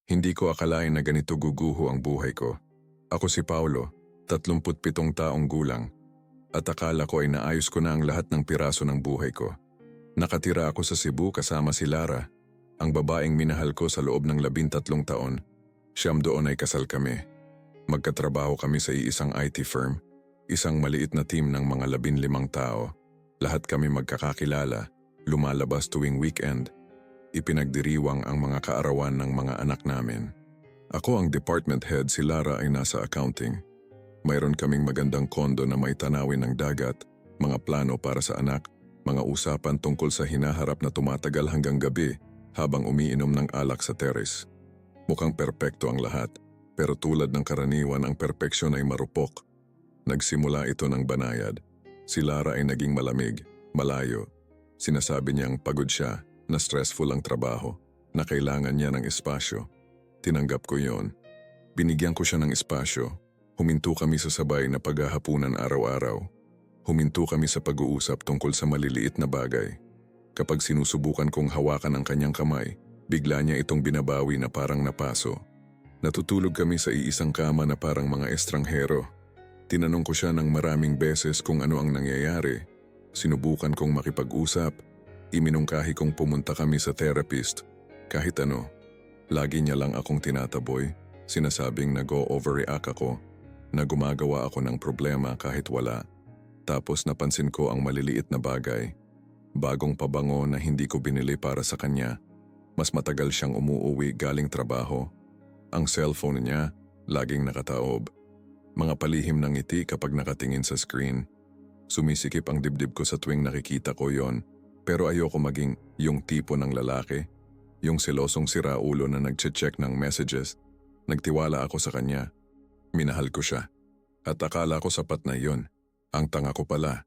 Hindi ko akalain na ganito guguho ang buhay ko. Ako si Paulo, 37 taong gulang, at akala ko ay naayos ko na ang lahat ng piraso ng buhay ko. Nakatira ako sa Cebu kasama si Lara, ang babaeng minahal ko sa loob ng 13 taon. Siyam doon ay kasal kami. Magkatrabaho kami sa iisang IT firm, isang maliit na team ng mga 15 tao. Lahat kami magkakakilala, lumalabas tuwing weekend. Ipinagdiriwang ang mga kaarawan ng mga anak namin. Ako ang department head, si Lara ay nasa accounting. Mayroon kaming magandang kondo na may tanawin ng dagat, mga plano para sa anak, mga usapan tungkol sa hinaharap na tumatagal hanggang gabi habang umiinom ng alak sa terrace. Mukhang perpekto ang lahat, pero tulad ng karaniwan ang perpeksyon ay marupok. Nagsimula ito ng banayad. Si Lara ay naging malamig, malayo. Sinasabi niyang pagod siya, na stressful ang trabaho, na kailangan niya ng espasyo. Tinanggap ko yon. Binigyan ko siya ng espasyo. Huminto kami sa sabay na paghahapunan araw-araw. Huminto kami sa pag-uusap tungkol sa maliliit na bagay. Kapag sinusubukan kong hawakan ang kanyang kamay, bigla niya itong binabawi na parang napaso. Natutulog kami sa iisang kama na parang mga estranghero. Tinanong ko siya ng maraming beses kung ano ang nangyayari. Sinubukan kong makipag-usap. Iminungkahi kong pumunta kami sa therapist. Kahit ano, lagi niya lang akong tinataboy. Sinasabing nag-overreact ako, na gumagawa ako ng problema kahit wala. Tapos napansin ko ang maliliit na bagay. Bagong pabango na hindi ko binili para sa kanya. Mas matagal siyang umuuwi galing trabaho. Ang cellphone niya, laging nakataob. Mga palihim ng ngiti kapag nakatingin sa screen. Sumisikip ang dibdib ko sa tuwing nakikita ko yon. Pero ayoko maging yung tipo ng lalaki. Yung selosong siraulo na nagche-check ng messages. Nagtiwala ako sa kanya. Minahal ko siya. At akala ko sapat na yon. Ang tanga ko pala.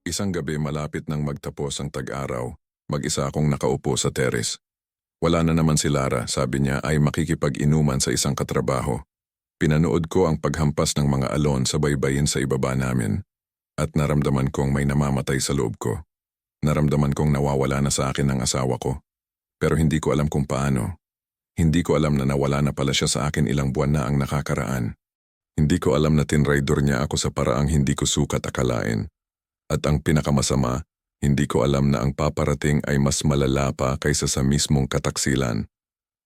Isang gabi malapit nang magtapos ang tag-araw, mag-isa akong nakaupo sa terrace. Wala na naman si Lara, sabi niya ay makikipag-inuman sa isang katrabaho. Pinanood ko ang paghampas ng mga alon sa baybayin sa ibaba namin. At naramdaman kong may namamatay sa loob ko. Naramdaman kong nawawala na sa akin ang asawa ko. Pero hindi ko alam kung paano. Hindi ko alam na nawala na pala siya sa akin ilang buwan na ang nakakaraan. Hindi ko alam na tinraidor niya ako sa paraang hindi ko sukat akalain. At ang pinakamasama, hindi ko alam na ang paparating ay mas malala pa kaysa sa mismong kataksilan.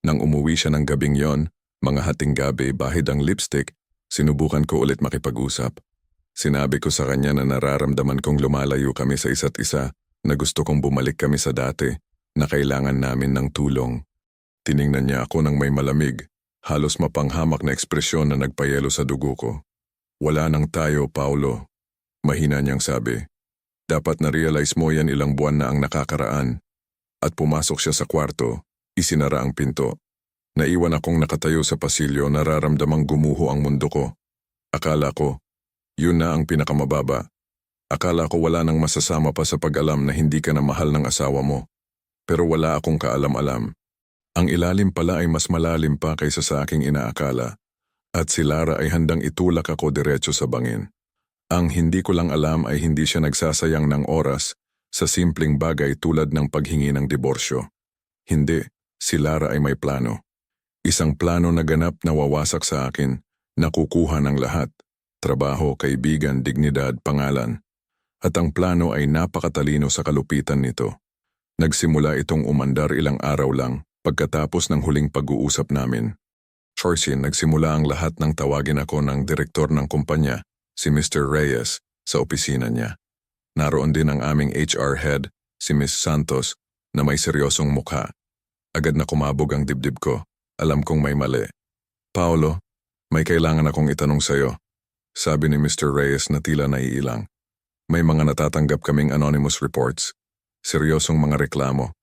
Nang umuwi siya ng gabing yon, mga hating gabi bahid ang lipstick, sinubukan ko ulit makipag-usap. Sinabi ko sa kanya na nararamdaman kong lumalayo kami sa isa't isa, na gusto kong bumalik kami sa dati, na kailangan namin ng tulong. Tiningnan niya ako ng may malamig, halos mapanghamak na ekspresyon na nagpayelo sa dugo ko. Wala nang tayo, Paulo. Mahina niyang sabi. Dapat na-realize mo yan ilang buwan na ang nakakaraan. At pumasok siya sa kwarto, isinara ang pinto. Naiwan akong nakatayo sa pasilyo, nararamdamang gumuho ang mundo ko. Akala ko, yun na ang pinakamababa. Akala ko wala nang masasama pa sa pag-alam na hindi ka na mahal ng asawa mo. Pero wala akong kaalam-alam. Ang ilalim pala ay mas malalim pa kaysa sa aking inaakala. At si Lara ay handang itulak ako diretso sa bangin. Ang hindi ko lang alam ay hindi siya nagsasayang ng oras sa simpleng bagay tulad ng paghingi ng diborsyo. Hindi, si Lara ay may plano. Isang plano na ganap na wawasak sa akin, nakukuha ng lahat. Trabaho, kaibigan, dignidad, pangalan. At ang plano ay napakatalino sa kalupitan nito. Nagsimula itong umandar ilang araw lang pagkatapos ng huling pag-uusap namin. Chorsin, nagsimula ang lahat ng tawagin ako ng direktor ng kumpanya, si Mr. Reyes, sa opisina niya. Naroon din ang aming HR head, si Ms. Santos, na may seryosong mukha. Agad na kumabog ang dibdib ko. Alam kong may mali. Paulo, may kailangan akong itanong sa'yo. Sabi ni Mr. Reyes na tila naiilang. May mga natatanggap kaming anonymous reports. Seryosong mga reklamo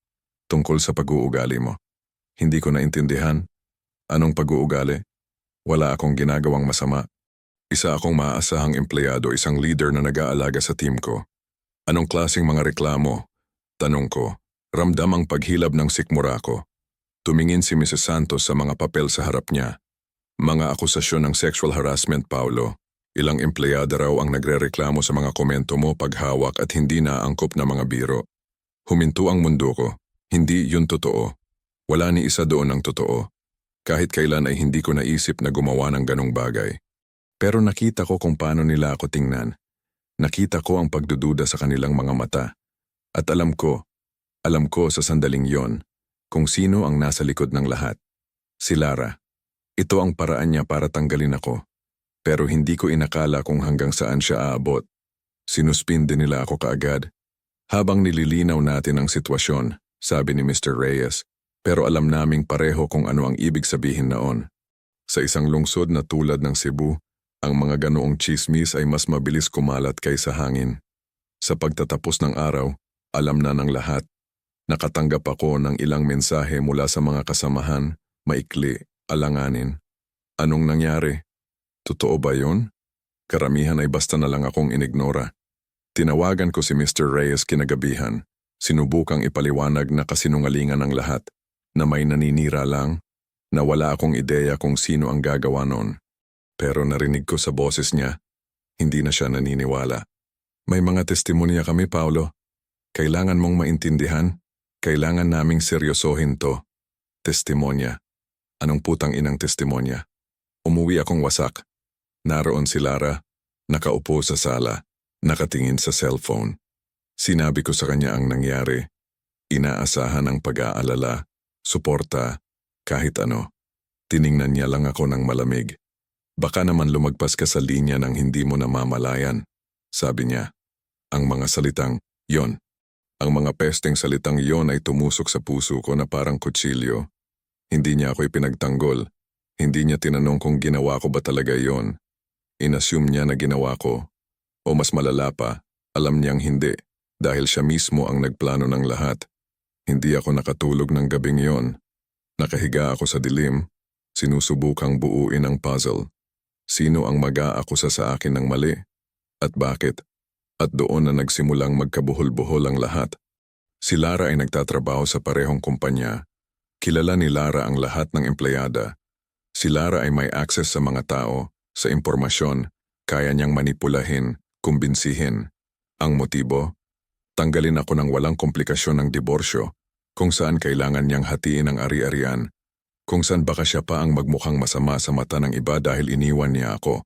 tungkol sa pag-uugali mo. Hindi ko naintindihan. Anong pag-uugali? Wala akong ginagawang masama. Isa akong maaasahang empleyado, isang leader na nag-aalaga sa team ko. Anong klaseng mga reklamo? Tanong ko. Ramdam ang paghilab ng sikmura ko. Tumingin si Mrs. Santos sa mga papel sa harap niya. Mga akusasyon ng sexual harassment, Paulo. Ilang empleyada raw ang nagrereklamo sa mga komento mo paghawak at hindi naangkop na mga biro. Huminto ang mundo ko. Hindi yun totoo. Wala ni isa doon ang totoo. Kahit kailan ay hindi ko naisip na gumawa ng ganong bagay. Pero nakita ko kung paano nila ako tingnan. Nakita ko ang pagdududa sa kanilang mga mata. At alam ko sa sandaling yon, kung sino ang nasa likod ng lahat. Si Lara. Ito ang paraan niya para tanggalin ako. Pero hindi ko inakala kung hanggang saan siya aabot. Sinuspinde nila ako kaagad. Habang nililinaw natin ang sitwasyon, sabi ni Mr. Reyes, pero alam naming pareho kung ano ang ibig sabihin noon. Sa isang lungsod na tulad ng Cebu, ang mga ganoong chismis ay mas mabilis kumalat kaysa hangin. Sa pagtatapos ng araw, alam na ng lahat. Nakatanggap ako ng ilang mensahe mula sa mga kasamahan, maikli, alanganin. Anong nangyari? Totoo ba yon? Karamihan ay basta na lang akong inignora. Tinawagan ko si Mr. Reyes kinagabihan. Sinubukang ipaliwanag na kasinungalingan ng lahat, na may naninira lang, na wala akong ideya kung sino ang gagawa noon. Pero narinig ko sa boses niya, hindi na siya naniniwala. May mga testimonya kami, Paulo. Kailangan mong maintindihan, kailangan naming seryosohin to. Testimonya. Anong putang inang testimonya? Umuwi akong wasak. Naroon si Lara, nakaupo sa sala, nakatingin sa cellphone. Sinabi ko sa kanya ang nangyari. Inaasahan ang pag-aalala, suporta, kahit ano. Tiningnan niya lang ako ng malamig. Baka naman lumagpas ka sa linya ng hindi mo namamalayan, sabi niya. Ang mga salitang, yon. Ang mga pesteng salitang yon ay tumusok sa puso ko na parang kutsilyo. Hindi niya ako ipinagtanggol. Hindi niya tinanong kung ginawa ko ba talaga yon. Inassume niya na ginawa ko. O mas malala pa, alam niyang hindi. Dahil siya mismo ang nagplano ng lahat. Hindi ako nakatulog ng gabing yon. Nakahiga ako sa dilim, sinusubukang buuin ang puzzle. Sino ang mag-aakusa sa akin ng mali? At bakit? At doon na nagsimulang magkabuhol-buhol ang lahat. Si Lara ay nagtatrabaho sa parehong kumpanya. Kilala ni Lara ang lahat ng empleyada. Si Lara ay may access sa mga tao, sa impormasyon, kaya niyang manipulahin, kumbinsihin. Ang motibo? Tanggalin ako ng walang komplikasyon ng diborsyo, kung saan kailangan niyang hatiin ang ari-arian, kung saan baka siya pa ang magmukhang masama sa mata ng iba dahil iniwan niya ako.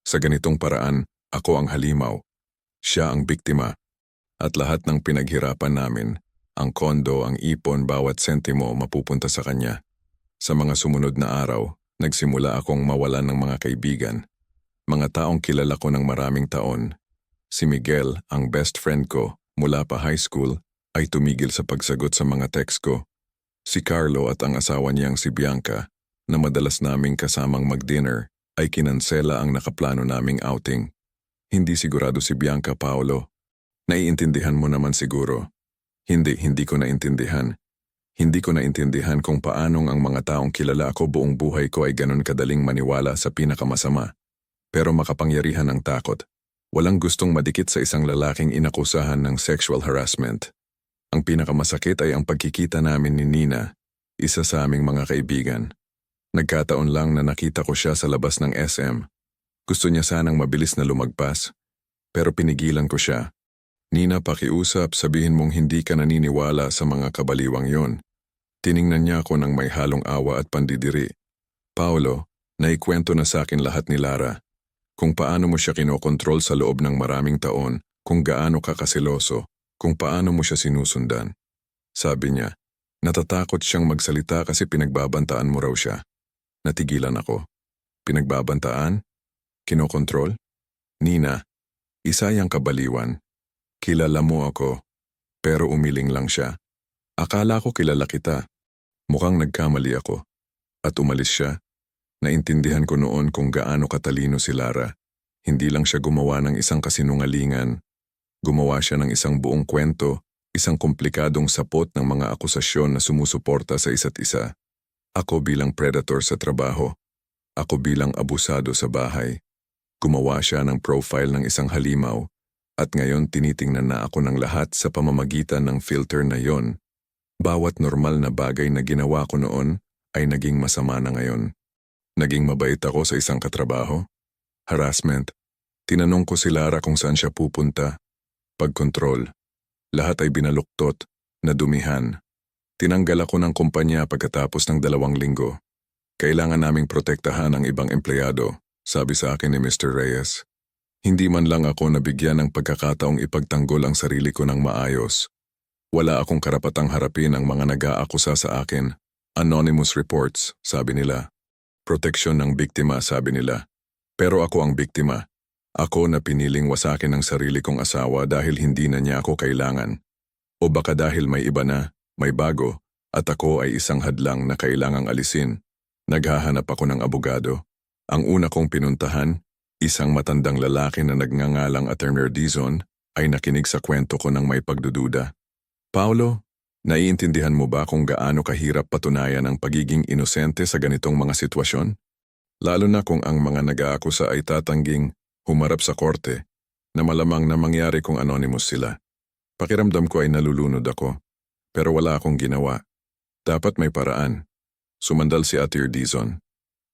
Sa ganitong paraan, ako ang halimaw. Siya ang biktima. At lahat ng pinaghirapan namin, ang kondo, ang ipon, bawat sentimo mapupunta sa kanya. Sa mga sumunod na araw, nagsimula akong mawalan ng mga kaibigan. Mga taong kilala ko ng maraming taon. Si Miguel, ang best friend ko, mula pa high school, ay tumigil sa pagsagot sa mga text ko. Si Carlo at ang asawa niyang si Bianca, na madalas naming kasamang mag-dinner, ay kinansela ang nakaplano naming outing. Hindi sigurado si Bianca, Paolo. Naiintindihan mo naman siguro. Hindi ko naintindihan. Hindi ko naintindihan kung paanong ang mga taong kilala ako buong buhay ko ay ganun kadaling maniwala sa pinakamasama. Pero makapangyarihan ang takot. Walang gustong madikit sa isang lalaking inakusahan ng sexual harassment. Ang pinakamasakit ay ang pagkikita namin ni Nina, isa sa aming mga kaibigan. Nagkataon lang na nakita ko siya sa labas ng SM. Gusto niya sanang mabilis na lumagpas, pero pinigilan ko siya. Nina, pakiusap, sabihin mong hindi ka naniniwala sa mga kabaliwang yon. Tiningnan niya ako ng may halong awa at pandidiri. Paolo, naikwento na sa akin lahat ni Lara. Kung paano mo siya kinokontrol sa loob ng maraming taon, kung gaano ka kasiloso, kung paano mo siya sinusundan. Sabi niya, natatakot siyang magsalita kasi pinagbabantaan mo raw siya. Natigilan ako. Pinagbabantaan? Kinokontrol? Nina, isa yang kabaliwan. Kilala mo ako, pero umiling lang siya. Akala ko kilala kita. Mukhang nagkamali ako. At umalis siya. Naintindihan ko noon kung gaano katalino si Lara. Hindi lang siya gumawa ng isang kasinungalingan. Gumawa siya ng isang buong kwento, isang komplikadong sapot ng mga akusasyon na sumusuporta sa isa't isa. Ako bilang predator sa trabaho. Ako bilang abusado sa bahay. Gumawa siya ng profile ng isang halimaw. At ngayon tinitingnan na ako ng lahat sa pamamagitan ng filter na yon. Bawat normal na bagay na ginawa ko noon ay naging masama na ngayon. Naging mabait ako sa isang katrabaho. Harassment. Tinanong ko si Lara kung saan siya pupunta. Pagkontrol. Lahat ay binaluktot, nadumihan. Tinanggal ako ng kumpanya pagkatapos ng 2 linggo. Kailangan naming protektahan ang ibang empleyado, sabi sa akin ni Mr. Reyes. Hindi man lang ako nabigyan ng pagkakataong ipagtanggol ang sarili ko ng maayos. Wala akong karapatang harapin ang mga nag-aakusa sa akin. Anonymous reports, sabi nila. Proteksyon ng biktima, sabi nila. Pero ako ang biktima. Ako na piniling wasakin ang sarili kong asawa dahil hindi na niya ako kailangan. O baka dahil may iba na, may bago, at ako ay isang hadlang na kailangang alisin. Naghahanap ako ng abogado. Ang una kong pinuntahan, isang matandang lalaki na nagngangalang Attorney Dizon, ay nakinig sa kwento ko ng may pagdududa. Paulo, naiintindihan mo ba kung gaano kahirap patunayan ang pagiging inosente sa ganitong mga sitwasyon? Lalo na kung ang mga nag-aakusa ay tatangging humarap sa korte na malamang na mangyari kung anonymous sila. Pakiramdam ko ay nalulunod ako, pero wala akong ginawa. Dapat may paraan. Sumandal si Atty. Dizon.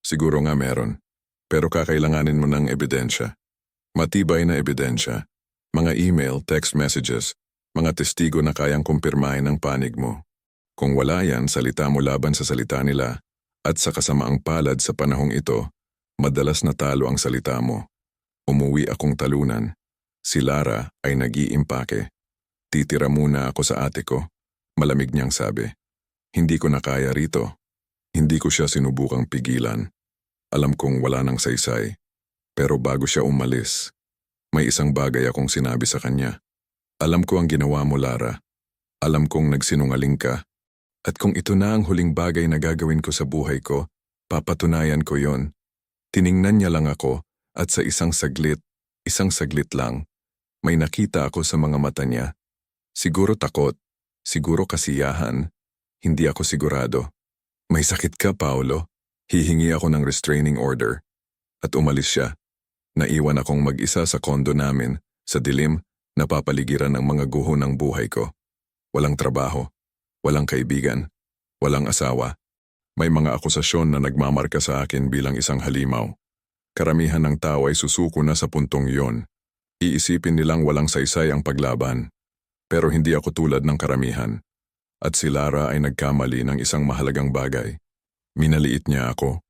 Siguro nga meron, pero kakailanganin mo ng ebidensya. Matibay na ebidensya. Mga email, text messages, mga testigo na kayang kumpirmahin ang panig mo. Kung wala yan, salita mo laban sa salita nila, at sa kasamaang palad sa panahong ito, madalas natalo ang salita mo. Umuwi akong talunan. Si Lara ay nag-iimpake. Titira muna ako sa ate ko. Malamig niyang sabi. Hindi ko na kaya rito. Hindi ko siya sinubukang pigilan. Alam kong wala nang saysay. Pero bago siya umalis, may isang bagay akong sinabi sa kanya. Alam ko ang ginawa mo, Lara. Alam kong nagsinungaling ka. At kung ito na ang huling bagay na gagawin ko sa buhay ko, papatunayan ko yon. Tiningnan niya lang ako at sa isang saglit lang, may nakita ako sa mga mata niya. Siguro takot, siguro kasiyahan, hindi ako sigurado. May sakit ka, Paulo? Hihingi ako ng restraining order. At umalis siya. Naiwan akong mag-isa sa kondo namin, sa dilim, napapaligiran ng mga guho ng buhay ko. Walang trabaho, walang kaibigan, walang asawa. May mga akusasyon na nagmamarka sa akin bilang isang halimaw. Karamihan ng tao ay susuko na sa puntong iyon. Iisipin nilang walang saysay ang paglaban. Pero hindi ako tulad ng karamihan. At si Lara ay nagkamali ng isang mahalagang bagay. Minaliit niya ako.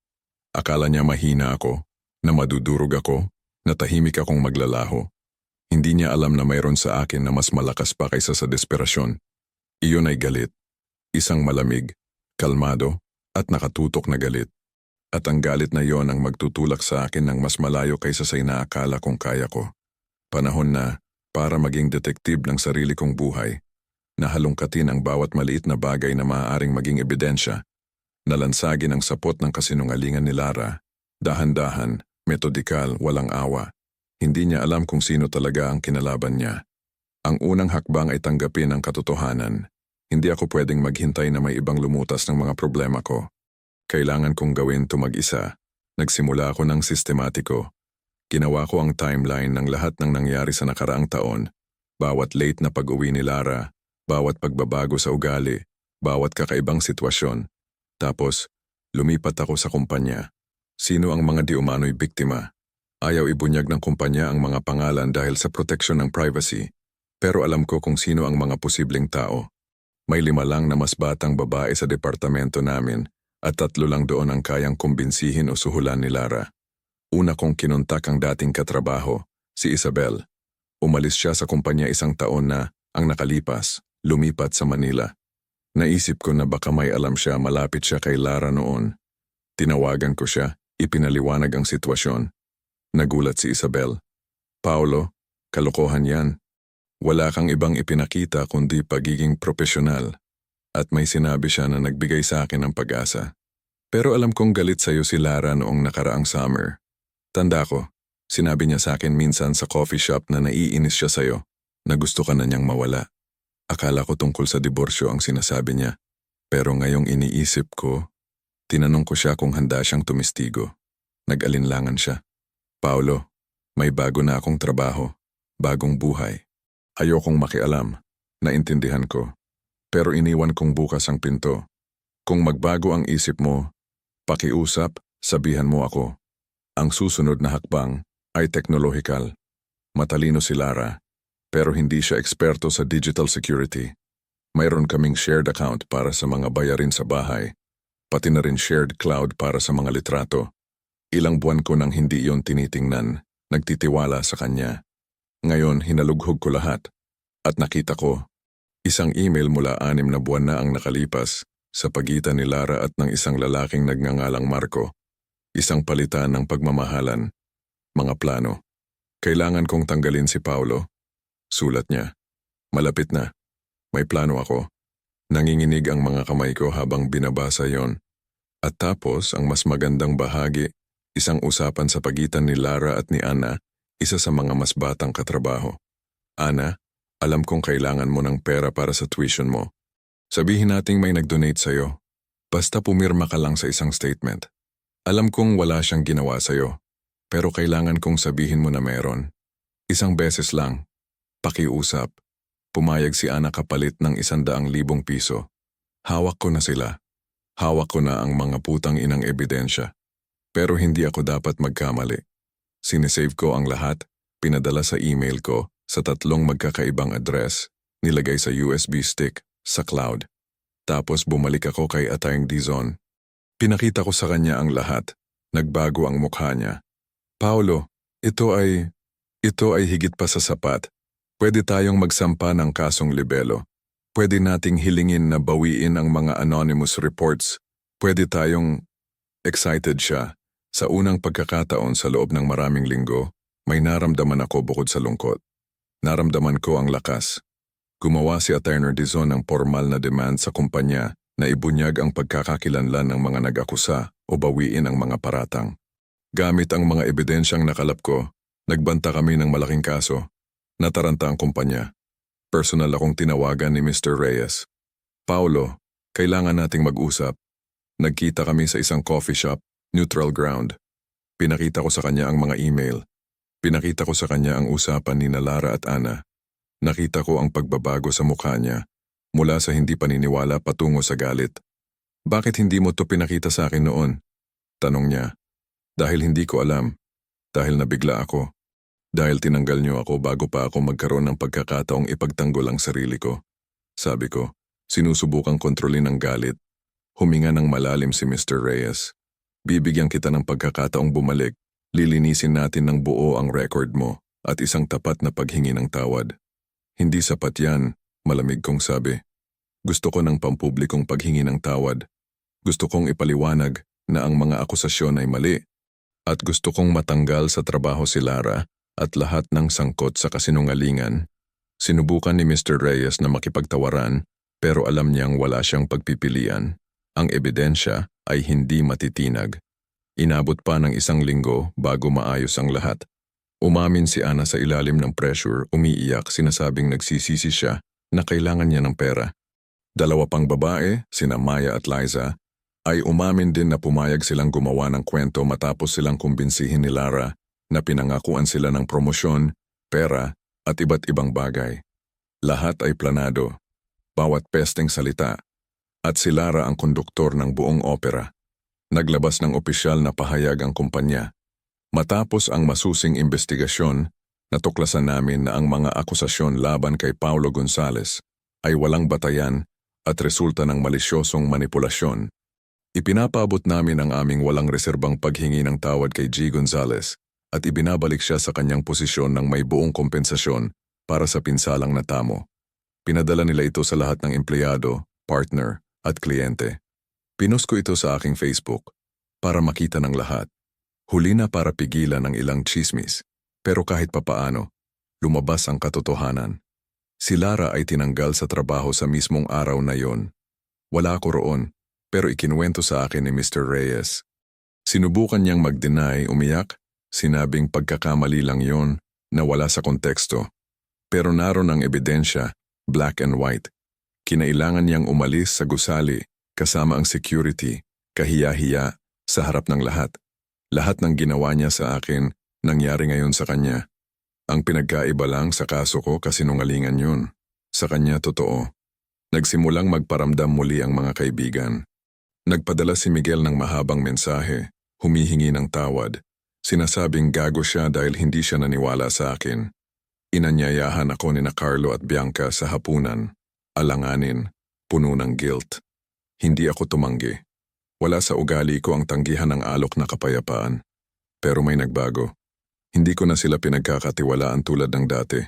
Akala niya mahina ako, na madudurog ako, na tahimik akong maglalaho. Hindi niya alam na mayroon sa akin na mas malakas pa kaysa sa desperasyon. Iyon ay galit. Isang malamig, kalmado, at nakatutok na galit. At ang galit na yon ang magtutulak sa akin ng mas malayo kaysa sa inaakala kong kaya ko. Panahon na, para maging detektive ng sarili kong buhay, nahalungkatin ang bawat maliit na bagay na maaaring maging ebidensya, nalansagin ang sapot ng kasinungalingan ni Lara, dahan-dahan, metodikal, walang awa. Hindi niya alam kung sino talaga ang kinalaban niya. Ang unang hakbang ay tanggapin ang katotohanan. Hindi ako pwedeng maghintay na may ibang lumutas ng mga problema ko. Kailangan kong gawin ito mag-isa. Nagsimula ako ng sistematiko. Ginawa ko ang timeline ng lahat ng nangyari sa nakaraang taon. Bawat late na pag-uwi ni Lara, bawat pagbabago sa ugali, bawat kakaibang sitwasyon. Tapos, lumipat ako sa kumpanya. Sino ang mga di umano'y biktima? Ayaw ibunyag ng kumpanya ang mga pangalan dahil sa proteksyon ng privacy. Pero alam ko kung sino ang mga posibleng tao. May 5 lang na mas batang babae sa departamento namin at 3 lang doon ang kayang kumbinsihin o suhulan ni Lara. Una kong kinontak ang dating katrabaho, si Isabel. Umalis siya sa kumpanya 1 taon na, ang nakalipas, lumipat sa Manila. Naisip ko na baka may alam siya, malapit siya kay Lara noon. Tinawagan ko siya, ipinaliwanag ang sitwasyon. Nagulat si Isabel. Paulo, kalokohan yan. Wala kang ibang ipinakita kundi pagiging propesyonal. At may sinabi siya na nagbigay sa akin ng pag-asa. Pero alam kong galit sa'yo si Lara noong nakaraang summer. Tanda ko, sinabi niya sa akin minsan sa coffee shop na naiinis siya sa'yo, na gusto ka na niyang mawala. Akala ko tungkol sa diborsyo ang sinasabi niya. Pero ngayong iniisip ko, tinanong ko siya kung handa siyang tumistigo. Nag-alinlangan siya. Paulo, may bago na akong trabaho, bagong buhay. Ayokong makialam, naintindihan ko. Pero iniwan kong bukas ang pinto. Kung magbago ang isip mo, pakiusap, sabihan mo ako. Ang susunod na hakbang ay teknolohikal. Matalino si Lara, pero hindi siya eksperto sa digital security. Mayroon kaming shared account para sa mga bayarin sa bahay. pati na rin shared cloud para sa mga litrato. Ilang buwan ko nang hindi yon tinitingnan, nagtitiwala sa kanya. Ngayon hinalughog ko lahat at nakita ko isang email mula 6 na buwan na ang nakalipas sa pagitan ni Lara at ng isang lalaking nagngangalang Marco. Isang palitan ng pagmamahalan, mga plano. Kailangan kong tanggalin si Paulo. Sulat niya. Malapit na. May plano ako. Nanginginig ang mga kamay ko habang binabasa yon. At tapos ang mas magandang bahagi, isang usapan sa pagitan ni Lara at ni Ana, isa sa mga mas batang katrabaho. Ana, alam kong kailangan mo ng pera para sa tuition mo. Sabihin nating may nag-donate sa'yo. Basta pumirma ka lang sa isang statement. Alam kong wala siyang ginawa sa'yo, pero kailangan kong sabihin mo na meron. Isang beses lang. Pakiusap. Pumayag si Ana kapalit ng 100,000 piso. Hawak ko na sila. Hawak ko na ang mga putang inang ebidensya. Pero hindi ako dapat magkamali. Sinisave ko ang lahat, pinadala sa email ko sa 3 magkakaibang address, nilagay sa USB stick, sa cloud. Tapos bumalik ako kay Atayng Dizon. Pinakita ko sa kanya ang lahat. Nagbago ang mukha niya. Paulo, ito ay higit pa sa sapat. Pwede tayong magsampa ng kasong libelo. Pwede nating hilingin na bawiin ang mga anonymous reports. Pwede tayong... Excited siya. Sa unang pagkakataon sa loob ng maraming linggo, may naramdaman ako bukod sa lungkot. Naramdaman ko ang lakas. Gumawa si Attorney Dizon ng formal na demand sa kumpanya na ibunyag ang pagkakakilanlan ng mga nag-akusa o bawiin ang mga paratang. Gamit ang mga ebidensyang nakalap ko, nagbanta kami ng malaking kaso. Nataranta ang kumpanya. Personal akong tinawagan ni Mr. Reyes. Paulo, kailangan nating mag-usap. Nagkita kami sa isang coffee shop, neutral ground. Pinakita ko sa kanya ang mga email. Pinakita ko sa kanya ang usapan ni Lara at Ana. Nakita ko ang pagbabago sa mukha niya, mula sa hindi paniniwala patungo sa galit. Bakit hindi mo to pinakita sa akin noon? Tanong niya. Dahil hindi ko alam. Dahil nabigla ako. Dahil tinanggal niyo ako bago pa ako magkaroon ng pagkakataong ipagtanggol ang sarili ko. Sabi ko, sinusubukang kontrolin ang galit. Huminga ng malalim si Mr. Reyes. Bibigyan kita ng pagkakataong bumalik. Lilinisin natin ng buo ang record mo at isang tapat na paghingi ng tawad. Hindi sapat yan, malamig kong sabi. Gusto ko ng pampublikong paghingi ng tawad. Gusto kong ipaliwanag na ang mga akusasyon ay mali. At gusto kong matanggal sa trabaho si Lara at lahat ng sangkot sa kasinungalingan. Sinubukan ni Mr. Reyes na makipagtawaran pero alam niyang wala siyang pagpipilian. Ang ebidensya ay hindi matitinag. Inabot pa ng 1 linggo bago maayos ang lahat. Umamin si Ana sa ilalim ng pressure, umiiyak, sinasabing nagsisisi siya na kailangan niya ng pera. 2 pang babae, sina Maya at Liza, ay umamin din na pumayag silang gumawa ng kwento matapos silang kumbinsihin ni Lara na pinangakuan sila ng promosyon, pera at iba't ibang bagay. Lahat ay planado, bawat pesteng salita, at si Lara ang konduktor ng buong opera. Naglabas ng opisyal na pahayag ang kumpanya. Matapos ang masusing investigasyon, natuklasan namin na ang mga akusasyon laban kay Paulo Gonzales ay walang batayan at resulta ng malisyosong manipulasyon. Ipinapaabot namin ang aming walang reserbang paghingi ng tawad kay G. Gonzales at ibinabalik siya sa kanyang posisyon ng may buong kompensasyon para sa pinsalang natamo. Pinadala nila ito sa lahat ng empleyado, partner at kliyente. Pinost ko ito sa aking Facebook para makita ng lahat. Huli na para pigilan ang ilang chismis, pero kahit papaano, lumabas ang katotohanan. Si Lara ay tinanggal sa trabaho sa mismong araw na yon. Wala ako roon, pero ikinuwento sa akin ni Mr. Reyes. Sinubukan niyang mag-deny, umiyak, sinabing pagkakamali lang yon na wala sa konteksto. Pero naroon ang ebidensya, black and white. Kinailangan niyang umalis sa gusali kasama ang security, kahiya-hiya, sa harap ng lahat. Lahat ng ginawa niya sa akin, nangyari ngayon sa kanya. Ang pinagkaiba lang sa kaso ko kasinungalingan yun. Sa kanya totoo. Nagsimulang magparamdam muli ang mga kaibigan. Nagpadala si Miguel ng mahabang mensahe, humihingi ng tawad. Sinasabing gago siya dahil hindi siya naniwala sa akin. Inanyayahan ako ni Carlo at Bianca sa hapunan. Alanganin, puno ng guilt. Hindi ako tumanggi. Wala sa ugali ko ang tanggihan ng alok na kapayapaan. Pero may nagbago. Hindi ko na sila pinagkakatiwalaan tulad ng dati.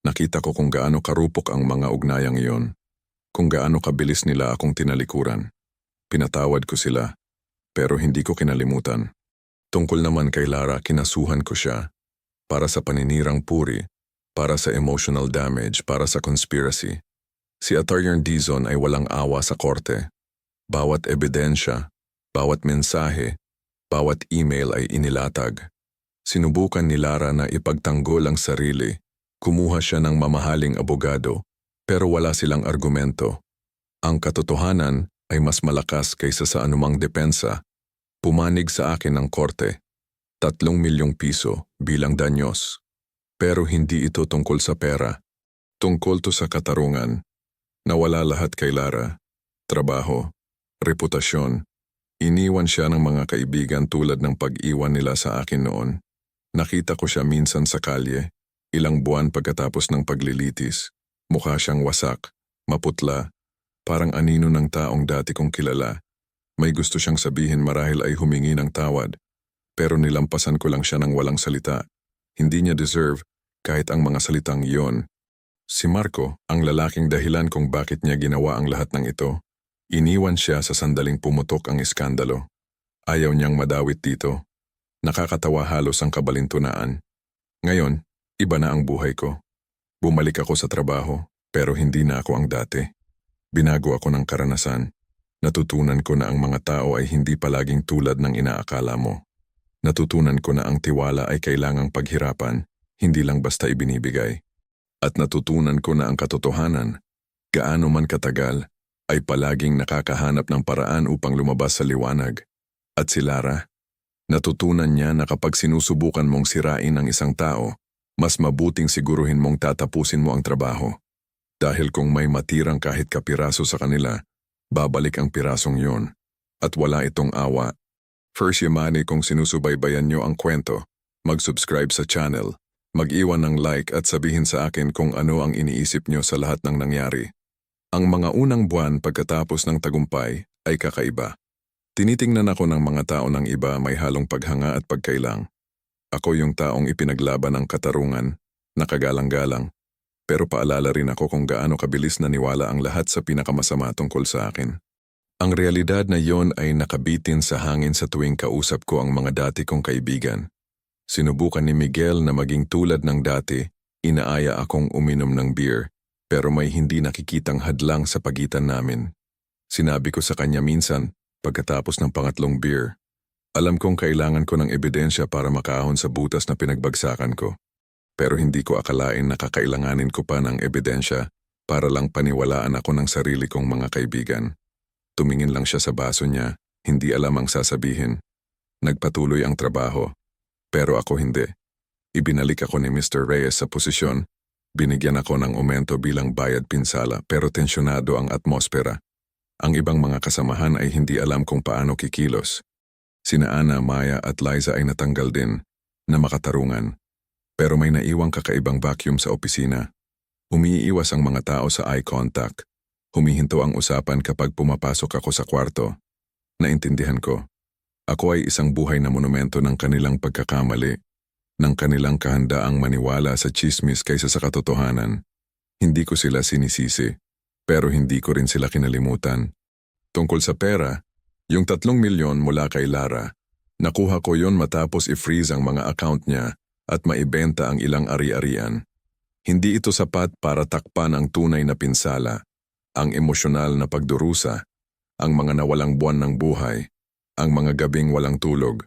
Nakita ko kung gaano karupok ang mga ugnayang iyon. Kung gaano kabilis nila akong tinalikuran. Pinatawad ko sila. Pero hindi ko kinalimutan. Tungkol naman kay Lara, kinasuhan ko siya. Para sa paninirang puri. Para sa emotional damage. Para sa conspiracy. Si Attorney Dizon ay walang awa sa korte. Bawat ebidensya, bawat mensahe, bawat email ay inilatag. Sinubukan ni Lara na ipagtanggol ang sarili. Kumuha siya ng mamahaling abogado, pero wala silang argumento. Ang katotohanan ay mas malakas kaysa sa anumang depensa. Pumanig sa akin ng korte. 3 milyong piso bilang danyos. Pero hindi ito tungkol sa pera. Tungkol to sa katarungan. Nawala lahat kay Lara. Trabaho, reputasyon. Iniwan siya ng mga kaibigan tulad ng pag-iwan nila sa akin noon. Nakita ko siya minsan sa kalye, ilang buwan pagkatapos ng paglilitis. Mukha siyang wasak, maputla, parang anino ng taong dati kong kilala. May gusto siyang sabihin marahil ay humingi ng tawad. Pero nilampasan ko lang siya ng walang salita. Hindi niya deserve kahit ang mga salitang iyon. Si Marco, ang lalaking dahilan kung bakit niya ginawa ang lahat ng ito. Iniwan siya sa sandaling pumutok ang iskandalo. Ayaw niyang madawit dito. Nakakatawa halos ang kabalintunaan. Ngayon, iba na ang buhay ko. Bumalik ako sa trabaho, pero hindi na ako ang dati. Binago ako ng karanasan. Natutunan ko na ang mga tao ay hindi palaging tulad ng inaakala mo. Natutunan ko na ang tiwala ay kailangang paghirapan, hindi lang basta ibinibigay. At natutunan ko na ang katotohanan, gaano man katagal, ay palaging nakakahanap ng paraan upang lumabas sa liwanag. At si Lara, natutunan niya na kapag sinusubukan mong sirain ang isang tao, mas mabuting siguruhin mong tatapusin mo ang trabaho. Dahil kung may matirang kahit kapiraso sa kanila, babalik ang pirasong yon. At wala itong awa. First Yamani, kung sinusubaybayan niyo ang kwento, mag-subscribe sa channel, mag-iwan ng like at sabihin sa akin kung ano ang iniisip niyo sa lahat ng nangyari. Ang mga unang buwan pagkatapos ng tagumpay ay kakaiba. Tinitingnan ako ng mga tao ng iba may halong paghanga at pagkailang. Ako yung taong ipinaglaban ng katarungan, nakagalang-galang, pero paalala rin ako kung gaano kabilis naniwala ang lahat sa pinakamasama tungkol sa akin. Ang realidad na yon ay nakabitin sa hangin sa tuwing kausap ko ang mga dati kong kaibigan. Sinubukan ni Miguel na maging tulad ng dati, inaaya akong uminom ng beer. Pero may hindi nakikitang hadlang sa pagitan namin. Sinabi ko sa kanya minsan, pagkatapos ng pangatlong beer, alam kong kailangan ko ng ebidensya para makaahon sa butas na pinagbagsakan ko. Pero hindi ko akalain na kakailanganin ko pa ng ebidensya para lang paniwalaan ako ng sarili kong mga kaibigan. Tumingin lang siya sa baso niya, hindi alam ang sasabihin. Nagpatuloy ang trabaho. Pero ako hindi. Ibinalik ako ni Mr. Reyes sa posisyon. Binigyan ako ng aumento bilang bayad pinsala pero tensyonado ang atmosfera. Ang ibang mga kasamahan ay hindi alam kung paano kikilos. Sina Ana, Maya at Liza ay natanggal din na makatarungan. Pero may naiwang kakaibang vacuum sa opisina. Umiiwas ang mga tao sa eye contact. Humihinto ang usapan kapag pumapasok ako sa kwarto. Naintindihan ko. Ako ay isang buhay na monumento ng kanilang pagkakamali. Ng kanilang kahandaang maniwala sa chismis kaysa sa katotohanan. Hindi ko sila sinisisi, pero hindi ko rin sila kinalimutan. Tungkol sa pera, yung 3 milyon mula kay Lara, nakuha ko yon matapos i-freeze ang mga account niya at maibenta ang ilang ari-arian. Hindi ito sapat para takpan ang tunay na pinsala, ang emosyonal na pagdurusa, ang mga nawalang buwan ng buhay, ang mga gabing walang tulog,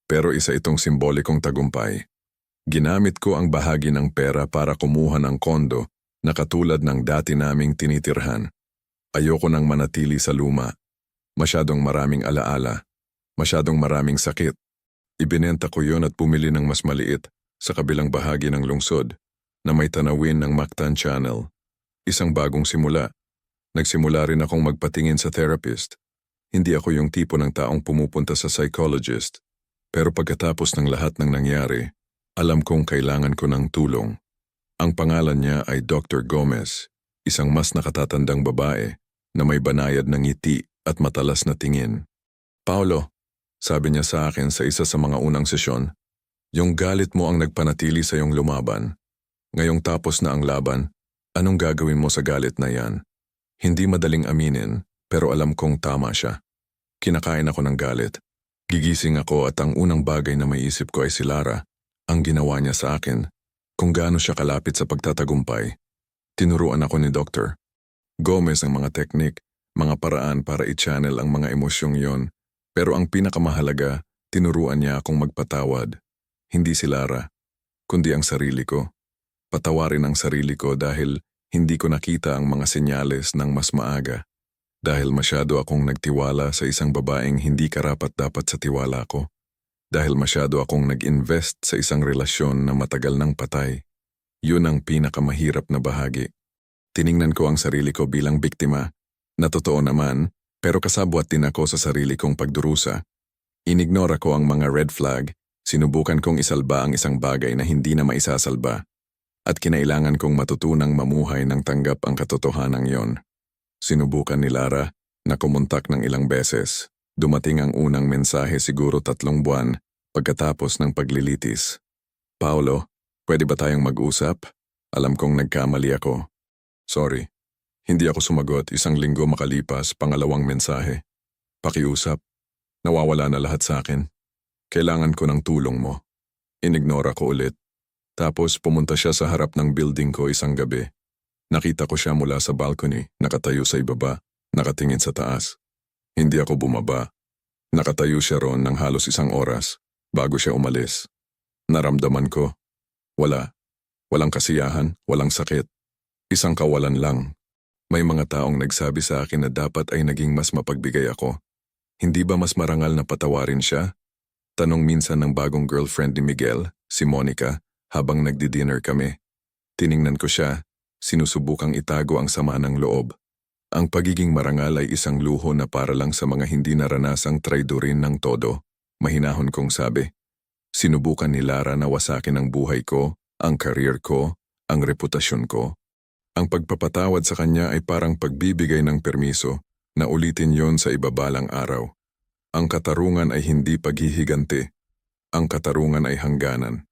pero isa itong simbolikong tagumpay. Ginamit ko ang bahagi ng pera para kumuha ng kondo na katulad ng dati naming tinitirhan. Ayoko nang manatili sa luma. Masyadong maraming alaala. Masyadong maraming sakit. Ibinenta ko yon at pumili ng mas maliit sa kabilang bahagi ng lungsod na may tanawin ng Mactan Channel. Isang bagong simula. Nagsimula rin akong magpatingin sa therapist. Hindi ako yung tipo ng taong pumupunta sa psychologist. Pero pagkatapos ng lahat ng nangyari, alam kong kailangan ko ng tulong. Ang pangalan niya ay Dr. Gomez, isang mas nakatatandang babae na may banayad ng ngiti at matalas na tingin. Paolo, sabi niya sa akin sa isa sa mga unang sesyon, yung galit mo ang nagpanatili sa iyong lumaban. Ngayong tapos na ang laban, anong gagawin mo sa galit na yan? Hindi madaling aminin, pero alam kong tama siya. Kinakain ako ng galit. Gigising ako at ang unang bagay na maiisip ko ay si Lara, ang ginawa niya sa akin, kung gaano siya kalapit sa pagtatagumpay. Tinuruan ako ni Dr. Gomez ang mga teknik, mga paraan para i-channel ang mga emosyong yon, pero ang pinakamahalaga, tinuruan niya akong magpatawad. Hindi si Lara, kundi ang sarili ko. Patawarin ang sarili ko dahil hindi ko nakita ang mga senyales ng mas maaga. Dahil masyado akong nagtiwala sa isang babaeng hindi karapat-dapat sa tiwala ko. Dahil masyado akong nag-invest sa isang relasyon na matagal nang patay. Yun ang pinakamahirap na bahagi. Tiningnan ko ang sarili ko bilang biktima, na totoo naman, pero kasabwat din ako sa sarili kong pagdurusa. Inignora ko ang mga red flag, sinubukan kong isalba ang isang bagay na hindi na maisasalba, at kinailangan kong matutunang mamuhay ng tanggap ang katotohanan yon. Sinubukan ni Lara na kumontak ng ilang beses. Dumating ang unang mensahe siguro 3 buwan pagkatapos ng paglilitis. Paolo, pwede ba tayong mag-usap? Alam kong nagkamali ako. Sorry. Hindi ako sumagot, 1 linggo makalipas, pangalawang mensahe. Pakiusap. Nawawala na lahat sa akin. Kailangan ko ng tulong mo. Inignora ko ulit. Tapos pumunta siya sa harap ng building ko isang gabi. Nakita ko siya mula sa balcony, nakatayo sa ibaba, nakatingin sa taas. Hindi ako bumaba. Nakatayo siya roon ng halos 1 oras, bago siya umalis. Naramdaman ko, walang kasiyahan, walang sakit. Isang kawalan lang. May mga taong nagsabi sa akin na dapat ay naging mas mapagbigay ako. Hindi ba mas marangal na patawarin siya? Tanong minsan ng bagong girlfriend ni Miguel, si Monica, habang nagdi-dinner kami. Tiningnan ko siya, sinusubukang itago ang sama ng loob. Ang pagiging marangal ay isang luho na para lang sa mga hindi naranasang traidorin ng todo. Mahinahon kong sabi. Sinubukan ni Lara na wasakin ang buhay ko, ang career ko, ang reputasyon ko. Ang pagpapatawad sa kanya ay parang pagbibigay ng permiso na ulitin yon sa ibabalang araw. Ang katarungan ay hindi paghihiganti. Ang katarungan ay hangganan.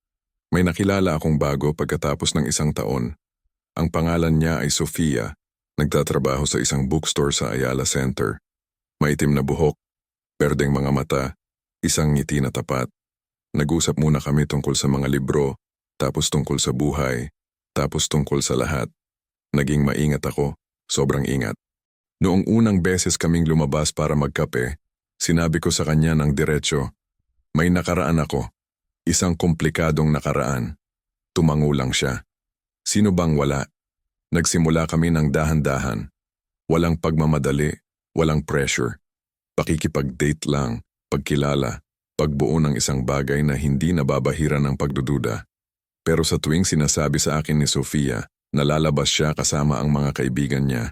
May nakilala akong bago pagkatapos ng 1 taon. Ang pangalan niya ay Sofia, nagtatrabaho sa isang bookstore sa Ayala Center. Maitim na buhok, berdeng mga mata, isang ngiti na tapat. Nag-usap muna kami tungkol sa mga libro, tapos tungkol sa buhay, tapos tungkol sa lahat. Naging maingat ako, sobrang ingat. Noong unang beses kaming lumabas para magkape, sinabi ko sa kanya ng diretso, may nakaraan ako, isang komplikadong nakaraan. Tumango lang siya. Sino bang wala? Nagsimula kami ng dahan-dahan. Walang pagmamadali, walang pressure. Pakikipag-date lang, pagkilala, pagbuo ng isang bagay na hindi nababahiran ng pagdududa. Pero sa tuwing sinasabi sa akin ni Sofia, nalalabas siya kasama ang mga kaibigan niya.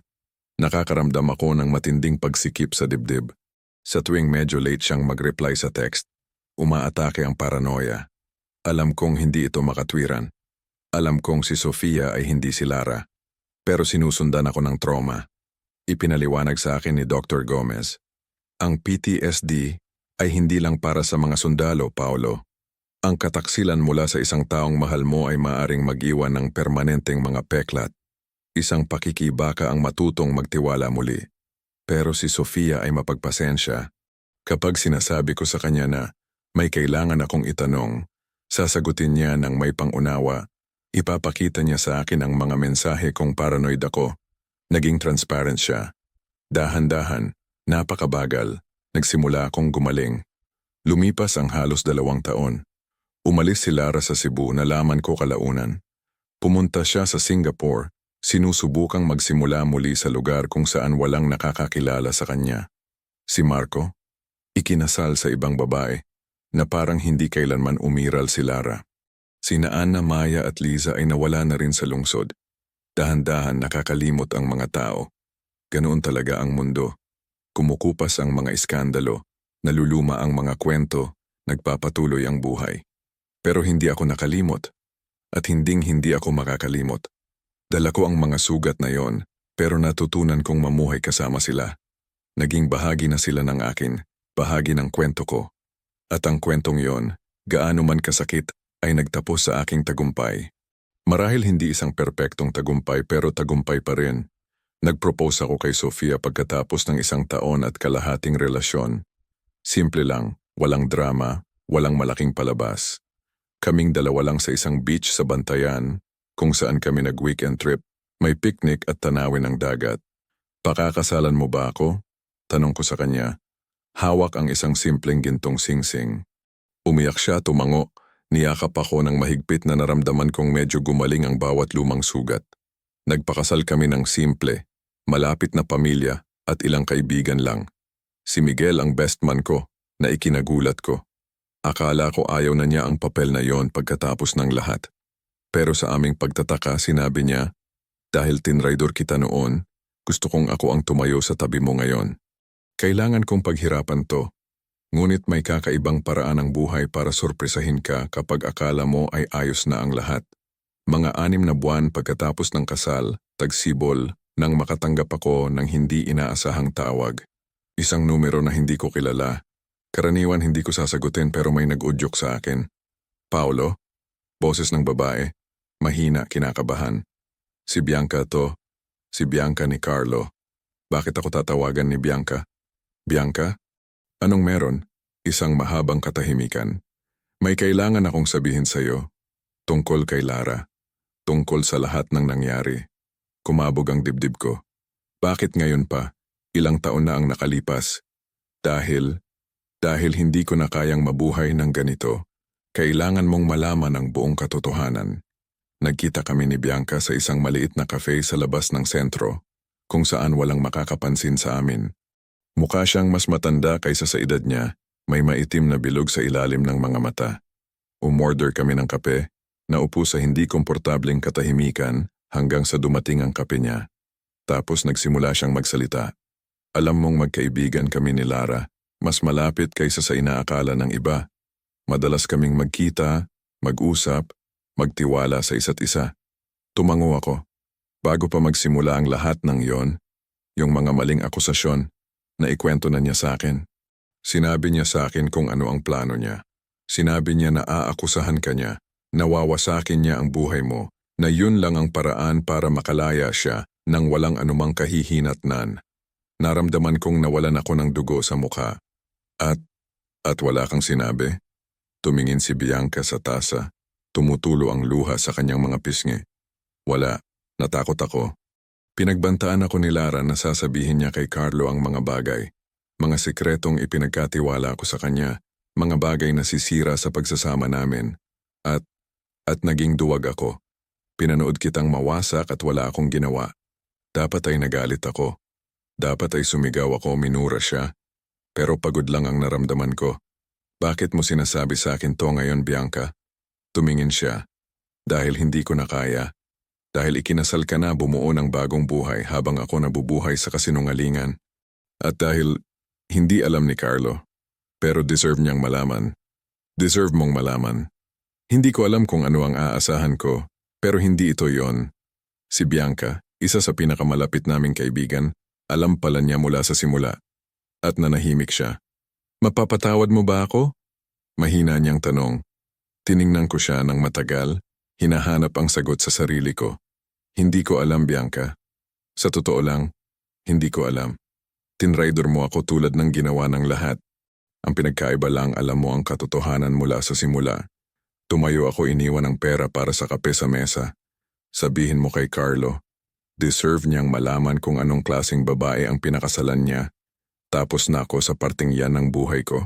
Nakakaramdam ako ng matinding pagsikip sa dibdib. Sa tuwing medyo late siyang mag-reply sa text, umaatake ang paranoia. Alam kong hindi ito makatwiran. Alam kong si Sofia ay hindi si Lara. Pero sinusundan ako ng trauma. Ipinaliwanag sa akin ni Dr. Gomez. Ang PTSD ay hindi lang para sa mga sundalo, Paolo. Ang kataksilan mula sa isang taong mahal mo ay maaring mag-iwan ng permanenteng mga peklat. Isang pakikibaka ang matutong magtiwala muli. Pero si Sofia ay mapagpasensya. Kapag sinasabi ko sa kanya na may kailangan akong itanong, sasagutin niya ng may pangunawa. Ipapakita niya sa akin ang mga mensahe kung paranoid ako. Naging transparent siya. Dahan-dahan, napakabagal, nagsimula akong gumaling. Lumipas ang halos 2 taon. Umalis si Lara sa Cebu, nalaman ko kalaunan. Pumunta siya sa Singapore, sinusubukang magsimula muli sa lugar kung saan walang nakakakilala sa kanya. Si Marco, ikinasal sa ibang babae, na parang hindi kailanman umiral si Lara. Sina Ana, Maya at Liza ay nawala na rin sa lungsod. Dahan-dahan nakakalimot ang mga tao. Ganoon talaga ang mundo. Kumukupas ang mga iskandalo, naluluma ang mga kwento, nagpapatuloy ang buhay. Pero hindi ako nakalimot. At hindi ako makakalimot. Dala ko ang mga sugat na yon, pero natutunan kong mamuhay kasama sila. Naging bahagi na sila ng akin, bahagi ng kwento ko. At ang kwentong yon, gaano man kasakit, ay nagtapos sa aking tagumpay. Marahil hindi isang perpektong tagumpay pero tagumpay pa rin. Nag-propose ako kay Sofia pagkatapos ng 1 taon at kalahating relasyon. Simple lang, walang drama, walang malaking palabas. Kaming dalawa lang sa isang beach sa Bantayan, kung saan kami nag-weekend trip, may picnic at tanawin ng dagat. Pakakasalan mo ba ako? Tanong ko sa kanya. Hawak ang isang simpleng gintong singsing. Umiyak siya, tumango. Niyakap ako ng mahigpit na naramdaman kong medyo gumaling ang bawat lumang sugat. Nagpakasal kami ng simple, malapit na pamilya at ilang kaibigan lang. Si Miguel ang best man ko, na ikinagulat ko. Akala ko ayaw na niya ang papel na yon pagkatapos ng lahat. Pero sa aming pagtataka sinabi niya, dahil tinraidor kita noon, gusto kong ako ang tumayo sa tabi mo ngayon. Kailangan kong paghirapan to, ngunit may kakaibang paraan ng buhay para sorpresahin ka kapag akala mo ay ayos na ang lahat. Mga 6 na buwan pagkatapos ng kasal, tagsibol, nang makatanggap ako ng hindi inaasahang tawag. Isang numero na hindi ko kilala. Karaniwan hindi ko sasagutin pero may nag-udyok sa akin. Paulo? Boses ng babae. Mahina, kinakabahan. Si Bianca to. Si Bianca ni Carlo. Bakit ako tatawagan ni Bianca? Bianca? Anong meron? Isang mahabang katahimikan. May kailangan akong sabihin sa'yo. Tungkol kay Lara. Tungkol sa lahat ng nangyari. Kumabog ang dibdib ko. Bakit ngayon pa? Ilang taon na ang nakalipas. Dahil hindi ko na kayang mabuhay ng ganito, kailangan mong malaman ang buong katotohanan. Nagkita kami ni Bianca sa isang maliit na cafe sa labas ng sentro, kung saan walang makakapansin sa amin. Mukha siyang mas matanda kaysa sa edad niya, may maitim na bilog sa ilalim ng mga mata. Umorder kami ng kape, naupo sa hindi komportableng katahimikan hanggang sa dumating ang kape niya. Tapos nagsimula siyang magsalita. Alam mong magkaibigan kami ni Lara. Mas malapit kaysa sa inaakala ng iba. Madalas kaming magkita, mag-usap, magtiwala sa isa't isa. Tumango ako. Bago pa magsimula ang lahat ng yon, yung mga maling akusasyon, na ikwento na niya sa akin. Sinabi niya sa akin kung ano ang plano niya. Sinabi niya na aakusahan ka niya, nawawasakin niya ang buhay mo, na yun lang ang paraan para makalaya siya nang walang anumang kahihinatnan. Naramdaman kong nawalan ako ng dugo sa mukha. At wala kang sinabi? Tumingin si Bianca sa tasa. Tumutulo ang luha sa kanyang mga pisngi. Wala. Natakot ako. Pinagbantaan ako ni Lara na sasabihin niya kay Carlo ang mga bagay. Mga sikretong ipinagkatiwala ko sa kanya. Mga bagay na sisira sa pagsasama namin. At naging duwag ako. Pinanood kitang mawasak at wala akong ginawa. Dapat ay nagalit ako. Dapat ay sumigaw ako, minura siya. Pero pagod lang ang naramdaman ko. Bakit mo sinasabi sa akin to ngayon, Bianca? Tumingin siya. Dahil hindi ko na kaya. Dahil ikinasal ka na, bumuo ng bagong buhay habang ako nabubuhay sa kasinungalingan. At dahil hindi alam ni Carlo. Pero deserve niyang malaman. Deserve mong malaman. Hindi ko alam kung ano ang aasahan ko, pero hindi ito yon. Si Bianca, isa sa pinakamalapit naming kaibigan, alam pala niya mula sa simula. At nanahimik siya. Mapapatawad mo ba ako? Mahina niyang tanong. Tiningnan ko siya ng matagal, hinahanap ang sagot sa sarili ko. Hindi ko alam, Bianca. Sa totoo lang, hindi ko alam. Tinraidor mo ako tulad ng ginawa ng lahat. Ang pinagkaiba lang alam mo ang katotohanan mula sa simula. Tumayo ako, iniwan ng pera para sa kape sa mesa. Sabihin mo kay Carlo, deserve niyang malaman kung anong klaseng babae ang pinakasalan niya. Tapos na ako sa parting yan ng buhay ko.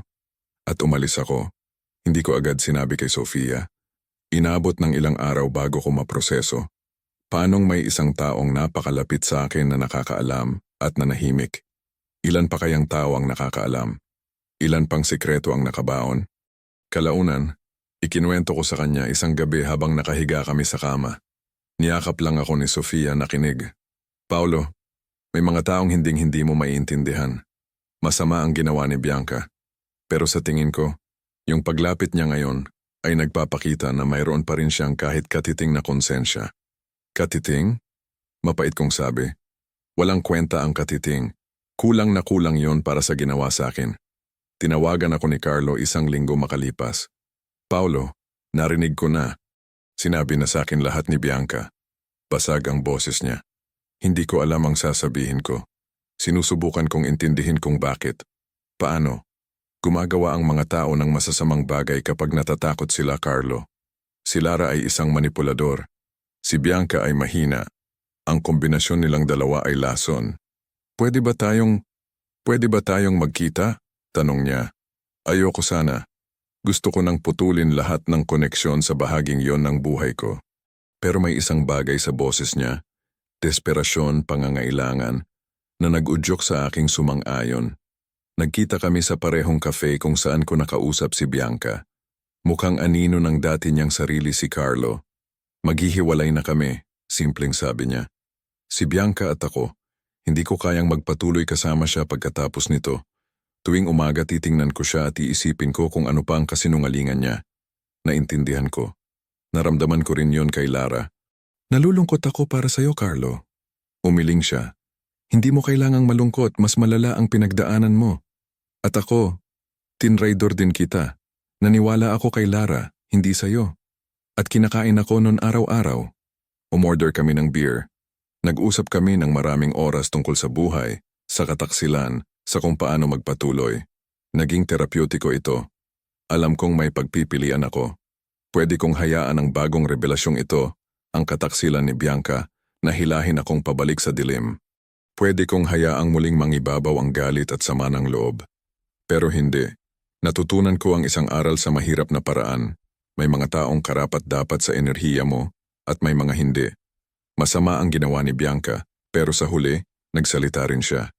At umalis ako. Hindi ko agad sinabi kay Sofia. Inabot ng ilang araw bago ko maproseso. Paanong may isang taong napakalapit sa akin na nakakaalam at nanahimik? Ilan pa kayang tao ang nakakaalam? Ilan pang sikreto ang nakabaon? Kalaunan, ikinuwento ko sa kanya isang gabi habang nakahiga kami sa kama. Niyakap lang ako ni Sofia, nakinig. Paulo, may mga taong hinding-hindi mo maiintindihan. Masama ang ginawa ni Bianca. Pero sa tingin ko, yung paglapit niya ngayon ay nagpapakita na mayroon pa rin siyang kahit katiting na konsensya. Katiting? Mapait kong sabi. Walang kwenta ang katiting. Kulang na kulang yon para sa ginawa sa akin. Tinawagan ako ni Carlo 1 linggo makalipas. Paulo, narinig ko na. Sinabi na sa akin lahat ni Bianca. Basag ang boses niya. Hindi ko alam ang sasabihin ko. Sinusubukan kong intindihin kung bakit. Paano? Gumagawa ang mga tao ng masasamang bagay kapag natatakot sila, Carlo. Si Lara ay isang manipulador. Si Bianca ay mahina. Ang kombinasyon nilang dalawa ay lason. Pwede ba tayong magkita? Tanong niya. Ayoko sana. Gusto ko nang putulin lahat ng koneksyon sa bahaging yon ng buhay ko. Pero may isang bagay sa boses niya, desperasyon, pangangailangan, na nag-udyok sa aking sumang-ayon. Nagkita kami sa parehong cafe kung saan ko nakausap si Bianca. Mukhang anino ng dati niyang sarili si Carlo. Maghihiwalay na kami, simpleng sabi niya. Si Bianca at ako, hindi ko kayang magpatuloy kasama siya pagkatapos nito. Tuwing umaga titingnan ko siya at iisipin ko kung ano pa ang kasinungalingan niya. Naintindihan ko. Naramdaman ko rin yon kay Lara. Nalulungkot ako para sa'yo, Carlo. Umiling siya. Hindi mo kailangang malungkot, mas malala ang pinagdaanan mo. At ako, tinraidor din kita. Naniwala ako kay Lara, hindi sa'yo. At kinakain ako noon araw-araw. Umorder kami ng beer. Nag-usap kami ng maraming oras tungkol sa buhay, sa kataksilan, sa kung paano magpatuloy. Naging terapeutiko ito. Alam kong may pagpipilian ako. Pwede kong hayaan ang bagong revelasyong ito, ang kataksilan ni Bianca, na hilahin akong pabalik sa dilim. Pwede kong hayaang muling mangibabaw ang galit at sama ng loob. Pero hindi. Natutunan ko ang isang aral sa mahirap na paraan. May mga taong karapat-dapat sa enerhiya mo at may mga hindi. Masama ang ginawa ni Bianca, pero sa huli, nagsalita rin siya.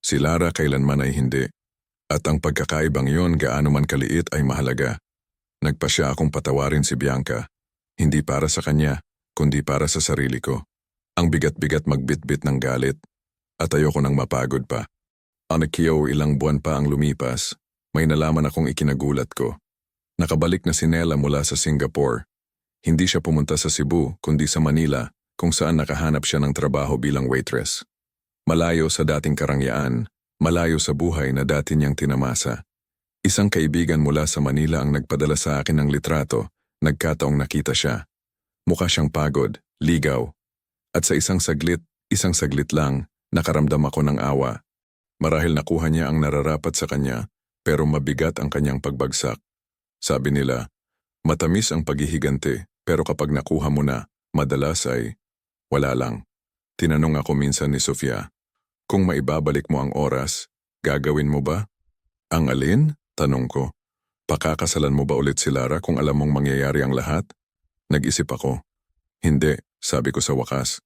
Si Lara kailanman ay hindi. At ang pagkakaibang yon gaano man kaliit ay mahalaga. Nagpasya akong patawarin si Bianca. Hindi para sa kanya, kundi para sa sarili ko. Ang bigat-bigat magbitbit ng galit. At ayoko nang mapagod pa. Anakiyo, ilang buwan pa ang lumipas. May nalaman akong ikinagulat ko. Nakabalik na si Nela mula sa Singapore. Hindi siya pumunta sa Cebu, kundi sa Manila, kung saan nakahanap siya ng trabaho bilang waitress. Malayo sa dating karangyaan, malayo sa buhay na dati niyang tinamasa. Isang kaibigan mula sa Manila ang nagpadala sa akin ng litrato, nagkataong nakita siya. Mukha siyang pagod, ligaw. At sa isang saglit lang, nakaramdam ako ng awa. Marahil nakuha niya ang nararapat sa kanya, pero mabigat ang kanyang pagbagsak. Sabi nila, matamis ang paghihiganti, pero kapag nakuha mo na, madalas ay wala lang. Tinanong ako minsan ni Sofia, kung maibabalik mo ang oras, gagawin mo ba? Ang alin? Tanong ko. Pakakasalan mo ba ulit si Lara kung alam mong mangyayari ang lahat? Nag-isip ako. Hindi, sabi ko sa wakas.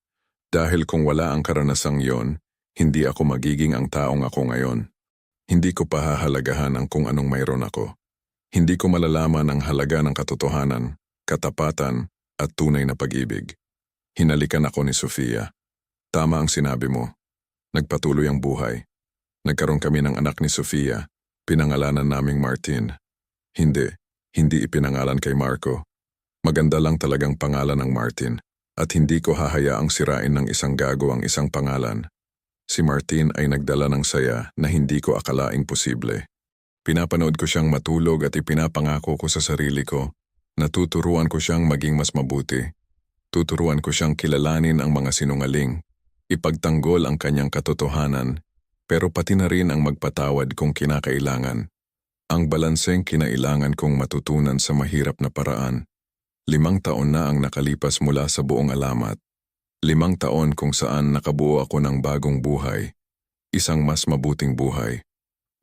Dahil kung wala ang karanasang yon, hindi ako magiging ang taong ako ngayon. Hindi ko pahahalagahan ang kung anong mayroon ako. Hindi ko malalaman ang halaga ng katotohanan, katapatan, at tunay na pag-ibig. Hinalikan ako ni Sofia. Tama ang sinabi mo. Nagpatuloy ang buhay. Nagkaroon kami ng anak ni Sofia. Pinangalanan naming Martin. Hindi ipinangalan kay Marco. Maganda lang talagang pangalan ng Martin. At hindi ko hahayaang sirain ng isang gago ang isang pangalan. Si Martin ay nagdala ng saya na hindi ko akalaing posible. Pinapanood ko siyang matulog at ipinapangako ko sa sarili ko na tuturuan ko siyang maging mas mabuti. Tuturuan ko siyang kilalanin ang mga sinungaling, ipagtanggol ang kanyang katotohanan, pero pati na rin ang magpatawad kung kinakailangan. Ang balanseng kinailangan kong matutunan sa mahirap na paraan. 5 taon na ang nakalipas mula sa buong alamat. 5 taon kung saan nakabuo ako ng bagong buhay. Isang mas mabuting buhay.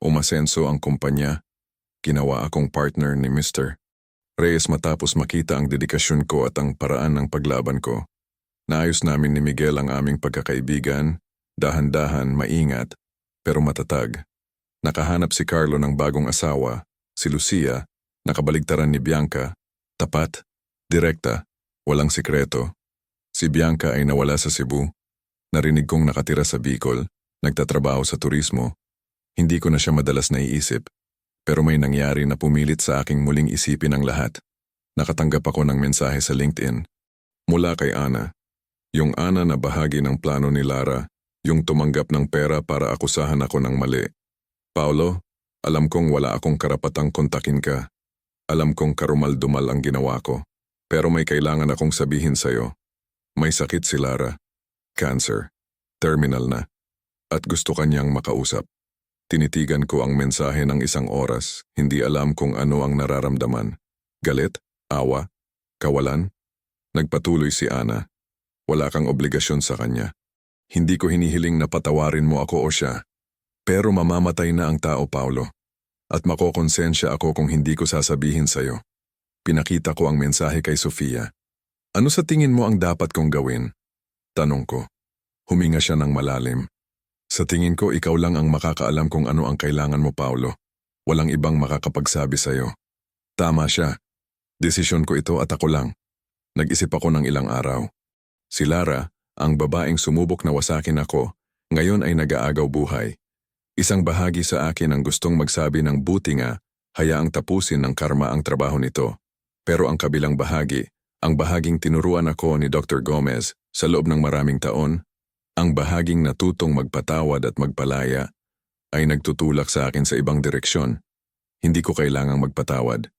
Umasenso ang kumpanya. Ginawa akong partner ni Mr. Reyes matapos makita ang dedikasyon ko at ang paraan ng paglaban ko. Naayos namin ni Miguel ang aming pagkakaibigan, dahan-dahan, maingat, pero matatag. Nakahanap si Carlo ng bagong asawa, si Lucia, nakabaligtaran ni Bianca, tapat, direkta, walang sikreto. Si Bianca ay nawala sa Cebu. Narinig kong nakatira sa Bicol, nagtatrabaho sa turismo. Hindi ko na siya madalas naiisip, pero may nangyari na pumilit sa aking muling isipin ang lahat. Nakatanggap ako ng mensahe sa LinkedIn. Mula kay Ana. Yung Ana na bahagi ng plano ni Lara, yung tumanggap ng pera para akusahan ako ng mali. Paulo, Alam kong wala akong karapatang kontakin ka. Alam kong karumal-dumal ang ginawa ko. Pero may kailangan akong sabihin sa'yo. May sakit si Lara. Cancer. Terminal na. At gusto kanyang makausap. Tinitigan ko ang mensahe ng 1 oras, hindi alam kung ano ang nararamdaman. Galit? Awa? Kawalan? Nagpatuloy si Ana. Wala kang obligasyon sa kanya. Hindi ko hinihiling na patawarin mo ako o siya. Pero mamamatay na ang tao, Paulo. At makokonsensya ako kung hindi ko sasabihin sa'yo. Pinakita ko ang mensahe kay Sofia. Ano sa tingin mo ang dapat kong gawin? Tanong ko. Huminga siya ng malalim. Sa tingin ko ikaw lang ang makakaalam kung ano ang kailangan mo, Paulo. Walang ibang makakapagsabi sa'yo. Tama siya. Desisyon ko ito at ako lang. Nag-isip ako ng ilang araw. Si Lara, ang babaeng sumubok na wasakin ako, ngayon ay nag-aagaw buhay. Isang bahagi sa akin ang gustong magsabi ng buti nga, hayaang tapusin ng karma ang trabaho nito. Pero ang kabilang bahagi, ang bahaging tinuruan ako ni Dr. Gomez sa loob ng maraming taon, ang bahaging natutong magpatawad at magpalaya, ay nagtutulak sa akin sa ibang direksyon. Hindi ko kailangang magpatawad,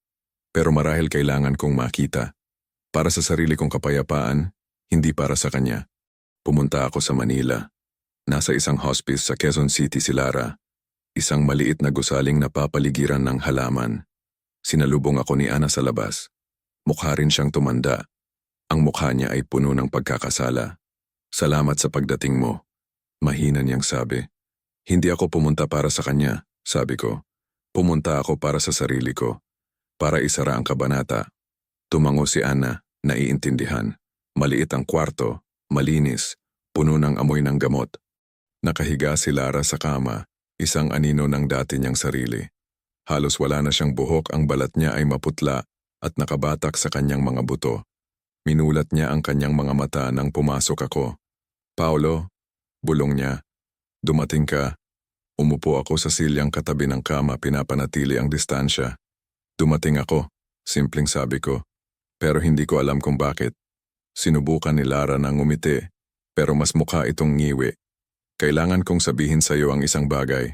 pero marahil kailangan kong makita. Para sa sarili kong kapayapaan, hindi para sa kanya. Pumunta ako sa Manila. Nasa isang hospice sa Quezon City si Lara. Isang maliit na gusaling na papaligiran ng halaman. Sinalubong ako ni Ana sa labas. Mukha rin siyang tumanda. Ang mukha niya ay puno ng pagkakasala. Salamat sa pagdating mo. Mahina niyang sabi. Hindi ako pumunta para sa kanya, sabi ko. Pumunta ako para sa sarili ko. Para isara ang kabanata. Tumango si Ana, naiintindihan. Maliit ang kwarto, malinis, puno ng amoy ng gamot. Nakahiga si Lara sa kama, isang anino ng dati niyang sarili. Halos wala na siyang buhok, ang balat niya ay maputla at nakabatak sa kanyang mga buto. Minulat niya ang kanyang mga mata nang pumasok ako. Paulo, bulong niya, dumating ka. Umupo ako sa silyang katabi ng kama, pinapanatili ang distansya. Dumating ako, simpleng sabi ko, pero hindi ko alam kung bakit. Sinubukan ni Lara na ngumiti, pero mas mukha itong ngiwi. Kailangan kong sabihin sa iyo ang isang bagay.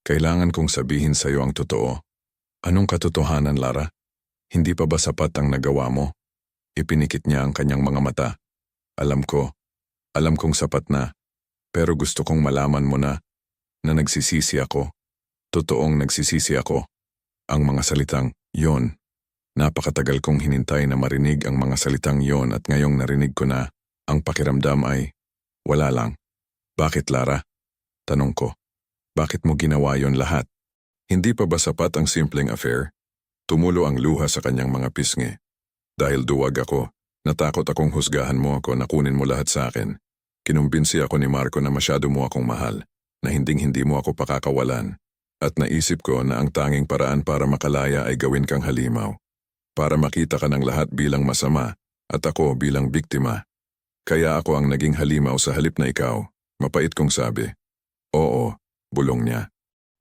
Kailangan kong sabihin sa iyo ang totoo. Anong katotohanan, Lara? Hindi pa ba sapat ang nagawa mo? Ipinikit niya ang kanyang mga mata. Alam kong sapat na, pero gusto kong malaman mo na nagsisisi ako. Totoong nagsisisi ako. Ang mga salitang, yon. Napakatagal kong hinintay na marinig ang mga salitang yon at ngayong narinig ko na, ang pakiramdam ay, wala lang. Bakit, Lara? Tanong ko. Bakit mo ginawa yon lahat? Hindi pa ba sapat ang simpleng affair? Tumulo ang luha sa kanyang mga pisngi. Dahil duwag ako, natakot akong husgahan mo ako na kunin mo lahat sa akin. Kinumbinsi ako ni Marco na masyado mo akong mahal, na hinding-hindi mo ako pakakawalan. At naisip ko na ang tanging paraan para makalaya ay gawin kang halimaw. Para makita ka ng lahat bilang masama, at ako bilang biktima. Kaya ako ang naging halimaw sa halip na ikaw. Mapait kong sabi. Oo, bulong niya.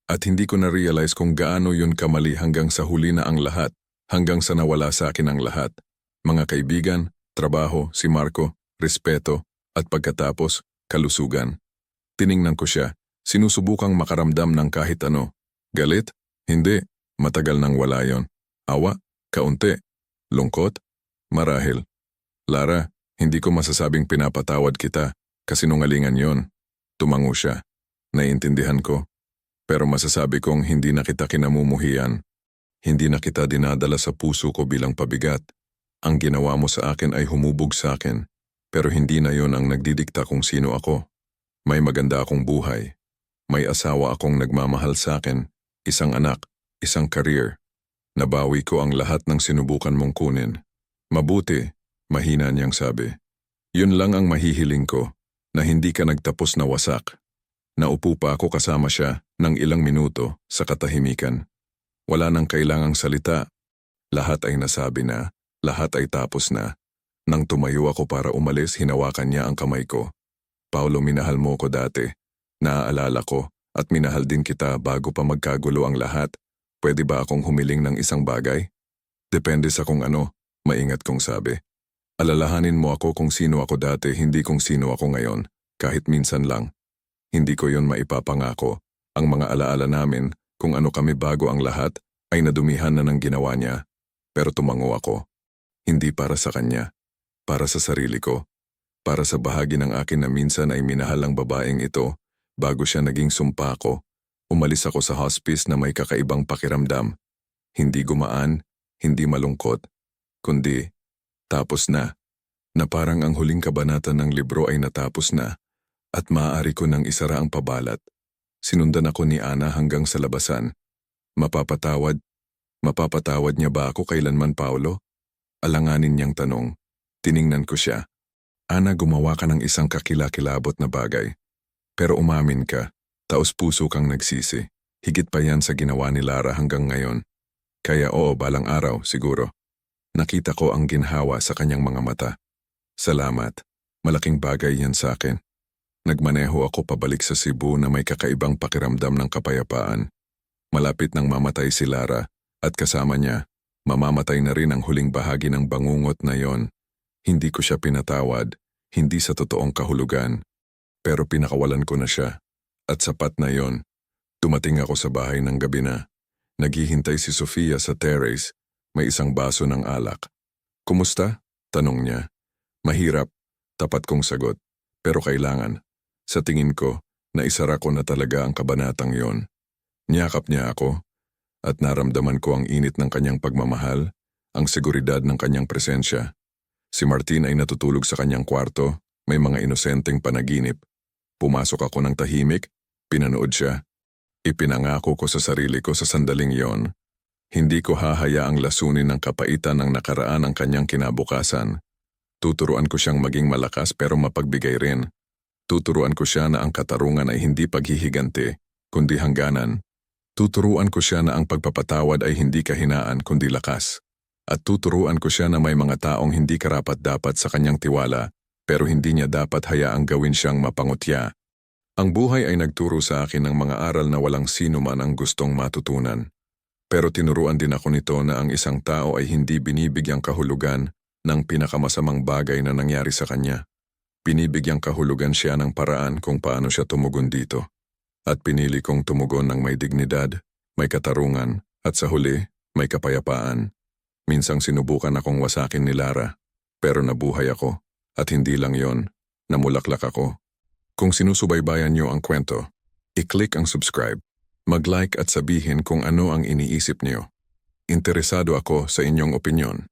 At hindi ko na-realize kung gaano yun kamali hanggang sa huli na ang lahat, hanggang sa nawala sa akin ang lahat. Mga kaibigan, trabaho, si Marco, respeto, at pagkatapos, kalusugan. Tiningnan ko siya, sinusubukang makaramdam ng kahit ano. Galit? Hindi, matagal nang wala yon. Awa? Kaunti? Lungkot? Marahil. Lara, hindi ko masasabing pinapatawad kita. Kasinungalingan yon. Tumango siya. Naiintindihan ko. Pero masasabi kong hindi na kita kinamumuhian. Hindi na kita dinadala sa puso ko bilang pabigat. Ang ginawa mo sa akin ay humubog sa akin. Pero hindi na yon ang nagdidikta kung sino ako. May maganda akong buhay. May asawa akong nagmamahal sa akin. Isang anak. Isang career. Nabawi ko ang lahat ng sinubukan mong kunin. Mabuti, mahina niyang sabi. Yun lang ang mahihiling ko. Na hindi ka nagtapos na wasak. Naupo pa ako kasama siya ng ilang minuto sa katahimikan. Wala nang kailangang salita. Lahat ay nasabi na, lahat ay tapos na. Nang tumayo ako para umalis, hinawakan niya ang kamay ko. Paulo, minahal mo ko dati. Naaalala ko at minahal din kita bago pa magkagulo ang lahat. Pwede ba akong humiling ng isang bagay? Depende sa kung ano, maingat kong sabi. Alalahanin mo ako kung sino ako dati, hindi kung sino ako ngayon, kahit minsan lang. Hindi ko yon maipapangako. Ang mga alaala namin, Kung ano kami bago ang lahat, ay nadumihan na ng ginawa niya. Pero tumango ako. Hindi para sa kanya. Para sa sarili ko. Para sa bahagi ng akin na minsan ay minahal ang babaeng ito. Bago siya naging sumpa ko, umalis ako sa hospice na may kakaibang pakiramdam. Hindi gumaan, hindi malungkot, kundi tapos na. Na parang ang huling kabanata ng libro ay natapos na at maaari ko nang isara ang pabalat. Sinundan ako ni Ana hanggang sa labasan. Mapapatawad? Mapapatawad niya ba ako kailanman, Paolo? Alanganin niyang tanong. Tiningnan ko siya. Ana, gumawa ka ng isang kakilakilabot na bagay. Pero umamin ka, taos-puso kang nagsisi. Higit pa yan sa ginawa ni Lara hanggang ngayon. Kaya oo, balang araw, siguro. Nakita ko ang ginhawa sa kanyang mga mata. Salamat. Malaking bagay yan sa akin. Nagmaneho ako pabalik sa Cebu na may kakaibang pakiramdam ng kapayapaan. Malapit nang mamatay si Lara at kasama niya, mamamatay na rin ang huling bahagi ng bangungot na yon. Hindi ko siya pinatawad, hindi sa totoong kahulugan. Pero pinakawalan ko na siya. At sapat na yon. Dumating ako sa bahay ng gabi na. Naghihintay si Sofia sa terrace. May isang baso ng alak. Kumusta? Tanong niya. Mahirap. Tapat kong sagot. Pero kailangan. Sa tingin ko, naisara ko na talaga ang kabanatang yon. Niyakap niya ako. At naramdaman ko ang init ng kanyang pagmamahal, ang seguridad ng kanyang presensya. Si Martin ay natutulog sa kanyang kwarto, may mga inosenteng panaginip. Pumasok ako ng tahimik, pinanood siya. Ipinangako ko sa sarili ko sa sandaling yon. Hindi ko hahayaang lasunin ng kapaitan ng nakaraan ang kanyang kinabukasan. Tuturuan ko siyang maging malakas pero mapagbigay rin. Tuturuan ko siya na ang katarungan ay hindi paghihiganti, kundi hangganan. Tuturuan ko siya na ang pagpapatawad ay hindi kahinaan kundi lakas. At tuturuan ko siya na may mga taong hindi karapat-dapat sa kanyang tiwala, pero hindi niya dapat hayaang gawin siyang mapangutya. Ang buhay ay nagturo sa akin ng mga aral na walang sino man ang gustong matutunan. Pero tinuruan din ako nito na ang isang tao ay hindi binibigyang kahulugan ng pinakamasamang bagay na nangyari sa kanya. Binibigyang kahulugan siya ng paraan kung paano siya tumugon dito. At pinili kong tumugon ng may dignidad, may katarungan, at sa huli, may kapayapaan. Minsang sinubukan akong wasakin ni Lara, pero nabuhay ako, at hindi lang yon, namulaklak ako. Kung sinusubaybayan niyo ang kwento, i-click ang subscribe, mag-like at sabihin kung ano ang iniisip niyo. Interesado ako sa inyong opinyon.